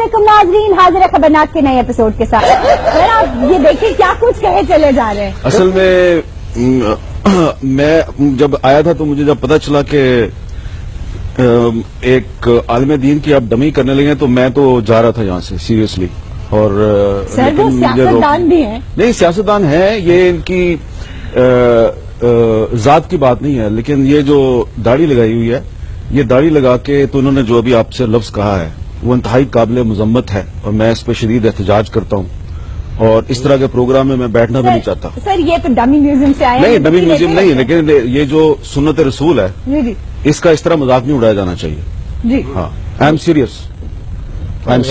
علیکم ناظرین، حاضر خبرناک کے نئے ایپیسوڈ کے ساتھ. سر آپ یہ دیکھیں کیا کچھ کہے چلے جا رہے ہیں. اصل میں جب آیا تھا تو مجھے جب پتا چلا کہ ایک عالم دین کی آپ ڈمی کرنے لگے تو میں تو جا رہا تھا یہاں سے سیریسلی. اور سر وہ سیاستدان بھی ہیں. نہیں سیاستدان ہے، یہ ان کی ذات کی بات نہیں ہے، لیکن یہ جو داڑھی لگائی ہوئی ہے، یہ داڑھی لگا کے تو انہوں نے جو ابھی آپ سے لفظ کہا ہے وہ انتہائی قابل مذمت ہے، اور میں اس پہ شدید احتجاج کرتا ہوں. اور اس طرح کے پروگرام میں بیٹھنا بھی نہیں چاہتا. سر یہ تو ڈمی میوزیم سے آیا نہیں، ڈمی میوزیم نہیں، لیکن یہ جو سنت رسول ہے جی اس کا اس طرح مذاق نہیں اڑایا جانا چاہیے. جی ہاں، آئی ایم سیریس. ان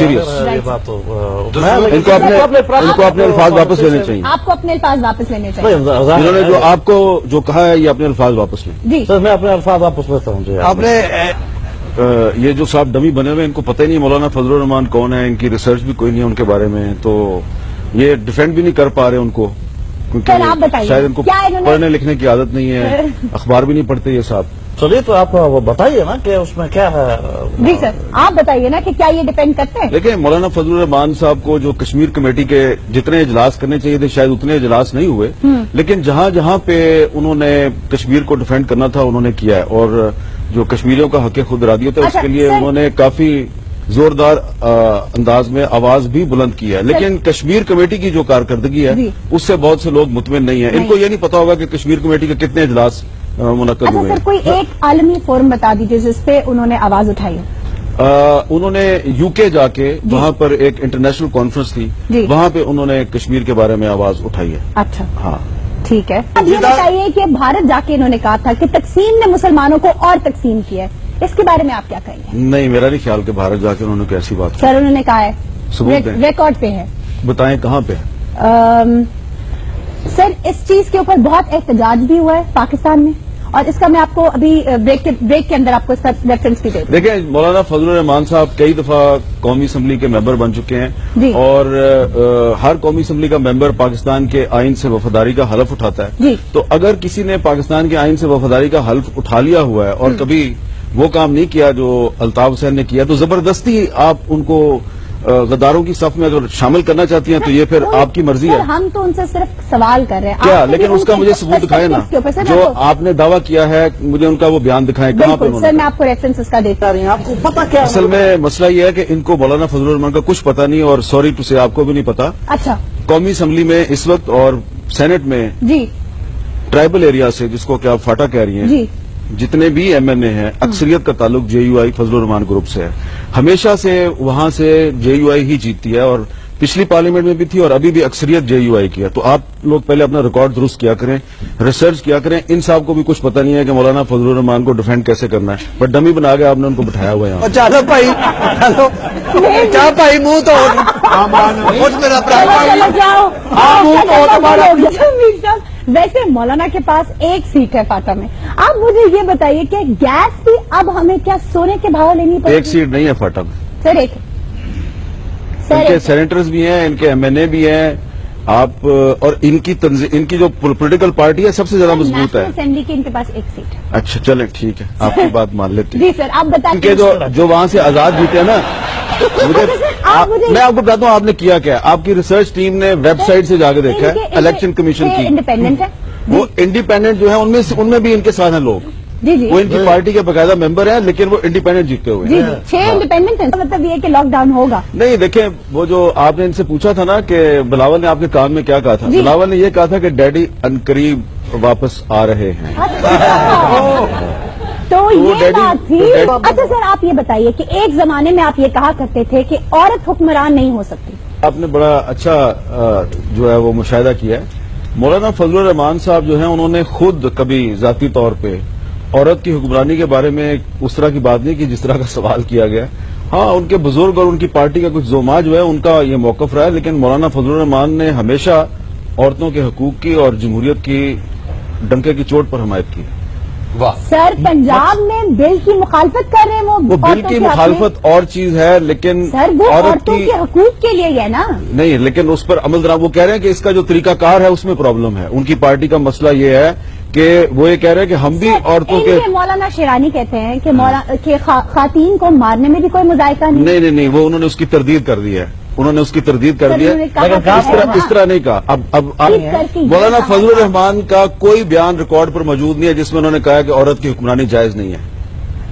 کو اپنے الفاظ واپس لینے چاہیے. آپ کو اپنے الفاظ واپس لینے چاہیے. انہوں نے جو آپ کو جو کہا ہے یہ اپنے الفاظ واپس لیں. جی سر میں اپنے الفاظ واپس لیتا ہوں. آپ نے یہ جو صاحب ڈمی بنے ہوئے ان کو پتہ ہی نہیں مولانا فضل الرحمان کون ہے، ان کی ریسرچ بھی کوئی نہیں ہے ان کے بارے میں، تو یہ ڈیفینڈ بھی نہیں کر پا رہے ان کو، کیونکہ شاید ان کو پڑھنے لکھنے کی عادت نہیں ہے، اخبار بھی نہیں پڑھتے یہ صاحب. چلیے تو آپ وہ بتائیے نا کہ اس میں کیا ہے. جی سر آپ بتائیے نا کہ کیا یہ ڈیپینڈ کرتے ہیں. دیکھیں مولانا فضل الرحمان صاحب کو جو کشمیر کمیٹی کے جتنے اجلاس کرنے چاہیے تھے شاید اتنے اجلاس نہیں ہوئے، لیکن جہاں جہاں پہ انہوں نے کشمیر کو ڈیفینڈ کرنا تھا انہوں نے کیا ہے، اور جو کشمیریوں کا حق خود ارادی ہوتا ہے اس کے لیے انہوں نے کافی زوردار انداز میں آواز بھی بلند کی ہے. لیکن کشمیر کمیٹی کی جو کارکردگی ہے اس سے بہت سے لوگ مطمئن نہیں ہیں. ان کو یہ نہیں پتا ہوگا کہ کشمیر کمیٹی کے کتنے اجلاس منعقد ہوئے ہیں. سر کوئی ایک عالمی فورم بتا دیجیے جس پہ انہوں نے آواز اٹھائی ہے. انہوں نے یو کے جا کے وہاں پر ایک انٹرنیشنل کانفرنس تھی، وہاں پہ انہوں نے کشمیر کے بارے میں آواز اٹھائی ہے. اچھا ہاں ٹھیک ہے. اب یہ بتائیے کہ بھارت جا کے انہوں نے کہا تھا کہ تقسیم نے مسلمانوں کو اور تقسیم کیا ہے، اس کے بارے میں آپ کیا کہیں گے؟ نہیں، میرا نہیں خیال کہ بھارت جا کے انہوں نے کیسی بات کی. سر انہوں نے کہا ہے، ثبوت دیں. ریکارڈ پہ ہے. بتائیں کہاں پہ. سر اس چیز کے اوپر بہت احتجاج بھی ہوا ہے پاکستان میں، اور اس کا میں آپ کو ابھی بریک کے اندر آپ کو اس کا ریفرنس بھی دے دوں. دیکھیں مولانا فضل الرحمان صاحب کئی دفعہ قومی اسمبلی کے ممبر بن چکے ہیں، اور ہر قومی اسمبلی کا ممبر پاکستان کے آئین سے وفاداری کا حلف اٹھاتا ہے. تو اگر کسی نے پاکستان کے آئین سے وفاداری کا حلف اٹھا لیا ہوا ہے اور کبھی وہ کام نہیں کیا جو الطاف حسین نے کیا، تو زبردستی آپ ان کو غداروں کی صف میں اگر شامل کرنا چاہتی ہیں تو یہ پھر آپ کی مرضی ہے. ہم تو ان سے صرف سوال کر رہے ہیں کیا، لیکن اس کا مجھے ثبوت دکھائے نا، جو آپ نے دعویٰ کیا ہے مجھے ان کا وہ بیان دکھائیں کہاں پہ. سر میں آپ کو ریفرنس اس کا دیتا رہی ہوں. آپ کو پتا کیا اصل میں مسئلہ یہ ہے کہ ان کو مولانا فضل الرحمان کا کچھ پتا نہیں، اور سوری ٹو سے آپ کو بھی نہیں پتا. اچھا قومی اسمبلی میں اس وقت اور سینٹ میں جی ٹرائبل ایریا سے، جس کو کہ آپ فاٹا کہہ رہی ہیں، جی جتنے بھی ایم این اے ہیں اکثریت کا تعلق جے you I Fazal Rahman group سے ہے. ہمیشہ سے وہاں سے جے یو آئی ہی جیتتی ہے، اور پچھلی پارلیمنٹ میں بھی تھی اور ابھی بھی اکثریت جے یو آئی کی ہے. تو آپ لوگ پہلے اپنا ریکارڈ درست کیا کریں، ریسرچ کیا کریں. ان صاحب کو بھی کچھ پتہ نہیں ہے کہ مولانا فضل الرحمان کو ڈیفینڈ کیسے کرنا ہے، بٹ ڈمی بنا کے آپ نے ان کو بٹھایا ہوا ہے. چلو بھائی، کیا بھائی منہ تو ویسے مولانا کے پاس ایک سیٹ ہے فاٹا میں. آپ مجھے یہ بتائیے کہ گیس بھی اب ہمیں کیا سونے کے بھاؤ لینی پڑے گی؟ ایک سیٹ نہیں ہے فاٹا میں سر. ایک ان کے سینیٹرز بھی ہیں، ان کے ایم این اے بھی ہیں. آپ اور ان کی جو پولیٹیکل پارٹی ہے سب سے زیادہ مضبوط ہے. اسمبلی کی ان کے پاس ایک سیٹ ہے. اچھا چلیں ٹھیک ہے، آپ کی بات مان لیتے ہیں. جی سر آپ بتائیں. ان کے جو وہاں سے آزاد جیتے ہیں نا، میں آپ کو بتاتا ہوں آپ نے کیا کیا. آپ کی ریسرچ ٹیم نے ویب سائٹ سے جا کے دیکھا ہے الیکشن کمیشن کی، انڈیپینڈنٹ ہے. وہ انڈیپینڈنٹ جو ہے ان میں بھی ان کے ساتھ ہیں لوگ. جی جی وہ ان کی پارٹی کے باقاعدہ ممبر ہیں، لیکن وہ انڈیپینڈنٹ جیتے ہوئے ہیں. 6 انڈیپینڈنٹ ہیں. مطلب یہ کہ لاک ڈاؤن ہوگا نہیں. دیکھیں وہ جو آپ نے ان سے پوچھا تھا نا کہ بلاول نے آپ کے کام میں کیا کہا تھا، بلاول نے یہ کہا تھا کہ ڈیڈی عنقریب واپس آ رہے ہیں. تو یہ بات تھی. اچھا سر آپ یہ بتائیے کہ ایک زمانے میں آپ یہ کہا کرتے تھے کہ عورت حکمران نہیں ہو سکتی. آپ نے بڑا اچھا جو ہے وہ مشاہدہ کیا ہے. مولانا فضل الرحمان صاحب جو ہیں انہوں نے خود کبھی ذاتی طور پہ عورت کی حکمرانی کے بارے میں اس طرح کی بات نہیں کی جس طرح کا سوال کیا گیا. ہاں ان کے بزرگ اور ان کی پارٹی کا کچھ زوما جو ہے ان کا یہ موقف رہا ہے، لیکن مولانا فضل الرحمان نے ہمیشہ عورتوں کے حقوق کی اور جمہوریت کی ڈنکے کی چوٹ پر حمایت کی. سر پنجاب میں بل کی مخالفت کر رہے ہیں. وہ بل کی مخالفت اور چیز ہے، لیکن سر وہ عورتوں کے حقوق کے لیے ہے نا. نہیں لیکن اس پر عمل درآمد وہ کہہ رہے ہیں کہ اس کا جو طریقہ کار ہے اس میں پرابلم ہے. ان کی پارٹی کا مسئلہ یہ ہے کہ وہ یہ کہہ رہے ہیں کہ ہم بھی عورتوں کے مولانا شیرانی کہتے ہیں کہ خواتین کو مارنے میں بھی کوئی مذائقہ نہیں. نہیں وہ انہوں نے اس کی تردید کر دی ہے. انہوں نے اس کی تردید کر دی ہے. اس طرح نہیں کہا. اب مولانا فضل الرحمان کا کوئی بیان ریکارڈ پر موجود نہیں ہے جس میں انہوں نے کہا کہ عورت کی حکمرانی جائز نہیں ہے.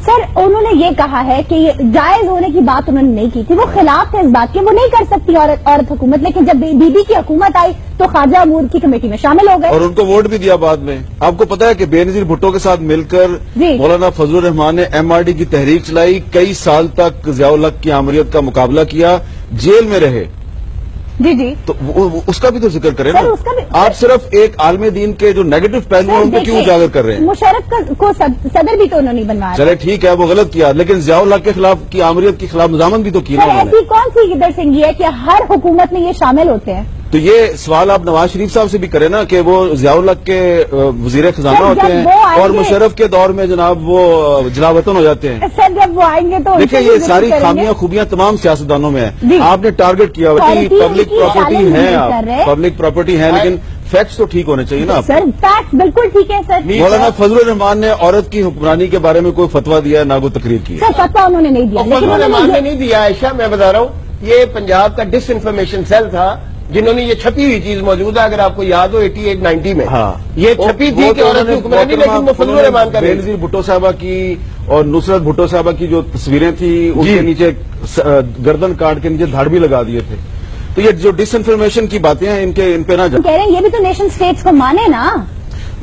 سر انہوں نے یہ کہا ہے کہ یہ جائز ہونے کی بات انہوں نے نہیں کی تھی. وہ خلاف تھے اس بات کے. وہ نہیں کر سکتی عورت حکومت. لیکن جب بی بی کی حکومت آئی تو خواجہ امور کی کمیٹی میں شامل ہو گئے اور ان کو ووٹ بھی دیا بعد میں. آپ کو پتا ہے کہ بے نظیر بھٹو کے ساتھ مل کر مولانا فضل الرحمان نے MRD کی تحریک چلائی. کئی سال تک ضیاء الحق کی آمریت کا مقابلہ کیا. جیل میں رہے. جی تو اس کا بھی تو ذکر کریں نا. آپ صرف ایک عالم دین کے جو نیگیٹو پہلو ہیں ان پہ کیوں اجاگر کر رہے ہیں. مشرف کو صدر بھی تو انہوں نے بنوایا. چلے ٹھیک ہے وہ غلط کیا لیکن ضیاء الحق کے خلاف کی آمریت کے خلاف مضامن بھی تو کیا. ایسی کون سی ادھر سنگھی ہے کہ ہر حکومت میں یہ شامل ہوتے ہیں. تو یہ سوال آپ نواز شریف صاحب سے بھی کریں نا کہ وہ ضیاء الحق کے وزیر خزانہ ہوتے ہیں اور مشرف کے دور میں جناب وہ جلاوطن ہو جاتے ہیں. سر جب وہ آئیں گے تو دیکھیں یہ ساری خامیاں خوبیاں تمام سیاستدانوں میں ہیں. آپ نے ٹارگٹ کیا ہوا کہ پبلک پراپرٹی ہے. آپ پبلک پراپرٹی ہے لیکن فیکٹس تو ٹھیک ہونے چاہیے نا. سر فیکٹس بالکل ٹھیک ہے سر. مولانا فضل الرحمان نے عورت کی حکمرانی کے بارے میں کوئی فتویٰ دیا ہے نہ کوئی تقریر کی. سر فتویٰ انہوں نے نہیں دیا. فضل الرحمان نے نہیں دیا. عائشہ میں بتا رہا ہوں یہ پنجاب کا ڈس انفارمیشن سیل تھا جنہوں نے یہ چھپی ہوئی چیز موجود ہے. اگر آپ کو یاد ہو 88-90 میں یہ چھپی تھی کہ عورت کی حکمرانی لیکن وہ فضل الرحمان کا. بے نظیر بھٹو صاحبہ کی اور نصرت بھٹو صاحبہ کی جو تصویریں تھیں ان کے نیچے گردن کاٹ کے نیچے دھاڑ بھی لگا دیے تھے. تو یہ جو ڈس انفارمیشن کی باتیں ہیں ان پہ نہ جائیں. کہہ رہے ہیں یہ بھی تو نیشن اسٹیٹس کو مانے نا.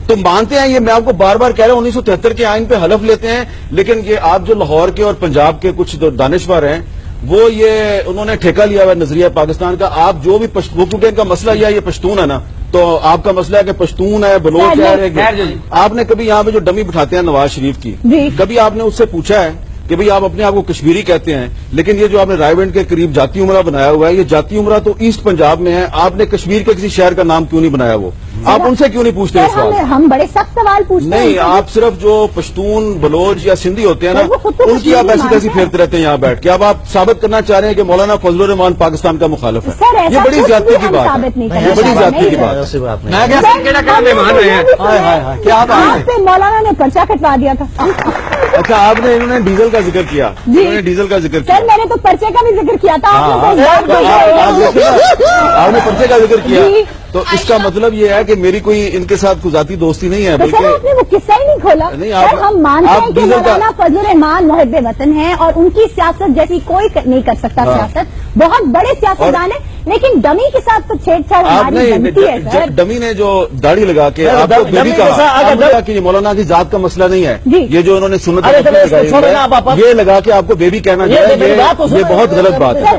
تو مانتے ہیں. یہ میں آپ کو بار بار کہہ رہا ہوں 1973 کے آئین پہ حلف لیتے ہیں لیکن یہ آپ جو لاہور کے اور پنجاب کے کچھ دانشور ہیں وہ یہ انہوں نے ٹھیکہ لیا ہوا ہے نظریہ پاکستان کا. آپ جو بھی وہ کیونکہ ان کا مسئلہ یہ پشتون ہے نا تو آپ کا مسئلہ ہے کہ پشتون ہے بلوچ ہے. آپ نے کبھی یہاں پہ جو ڈمی بٹھاتے ہیں نواز شریف کی کبھی آپ نے اس سے پوچھا ہے کہ بھئی آپ اپنے آپ کو کشمیری کہتے ہیں لیکن یہ جو آپ نے رائے ونڈ کے قریب جاتی عمرہ بنایا ہوا ہے یہ جاتی عمرہ تو ایسٹ پنجاب میں ہے. آپ نے کشمیر کے کسی شہر کا نام کیوں نہیں بنایا؟ وہ آپ ان سے کیوں نہیں پوچھتے اس سوال؟ ہم بڑے سخت سوال پوچھتے ہیں. نہیں آپ صرف جو پشتون بلوچ یا سندھی ہوتے ہیں نا ان کی آپ ایسی تیسی پھیرتے رہتے ہیں یہاں بیٹھ کے. اب آپ ثابت کرنا چاہ رہے ہیں کہ مولانا فضل الرحمان پاکستان کا مخالف ہے. یہ بڑی زیادتی کی بات ہے. یہ بڑی زیادتی کی بات ہے. آپ پہ مولانا نے پرچہ کٹوا دیا تھا. اچھا آپ نے انہوں نے ڈیزل کا ذکر کیا. انہوں نے ڈیزل کا ذکر کیا. سر میں نے تو پرچے کا بھی ذکر کیا تھا. آپ نے پرچے کا ذکر کیا تو اس کا مطلب یہ ہے کہ میری کوئی ان کے ساتھ کوئی ذاتی دوستی نہیں ہے. بلکہ آپ نے وہ قصہ ہی نہیں کھولا. سر ہم مانتے ہیں کہ مولانا فضل الرحمان محب وطن ہیں اور ان کی سیاست جیسی کوئی نہیں کر سکتا. سیاست بہت بڑے سیاستدان ہیں لیکن ڈمی کے ساتھ تو چھیڑ چھاڑ ہماری بنتی ہے. سر ڈمی نے جو داڑھی لگا کے آپ کو بیبی کہا کہ یہ مولانا کی ذات کا مسئلہ نہیں ہے. یہ جو انہوں نے سنت یہ لگا کے آپ کو بیبی کہنا چاہیے یہ بہت غلط بات ہے.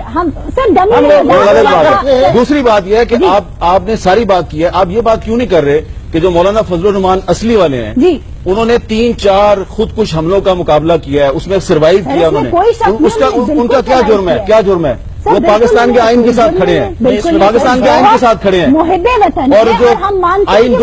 سر ڈمی غلط بات ہے. دوسری بات یہ ہے کہ آپ نے ساری بات کی ہے. آپ یہ بات کیوں نہیں کر رہے کہ جو مولانا فضل الرحمان اصلی والے ہیں انہوں نے 3-4 خودکش حملوں کا مقابلہ کیا ہے اس میں سروائیو کیا انہوں نے. ان کا کیا جرم ہے؟ کیا جرم ہے؟ وہ پاکستان کے آئین کے ساتھ کھڑے ہیں. پاکستان کے آئین کے ساتھ کھڑے ہیں اور جو آئین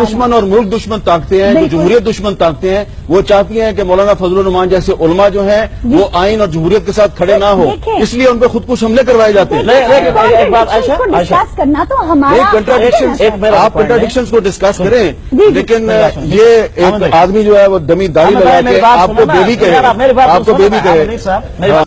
دشمن اور ملک دشمن طاقتیں ہیں جو جمہوریت دشمن طاقتیں ہیں وہ چاہتی ہیں کہ مولانا فضل الرحمان جیسے علماء جو ہیں وہ آئین اور جمہوریت کے ساتھ کھڑے نہ ہو اس لیے ان پہ خودکش حملے کروائے جاتے ہیں. آپ کنٹراڈکشنز کو ڈسکس کریں لیکن یہ ایک آدمی جو ہے وہ دمی داڑھی لگا کے آپ کو بیبی کہے.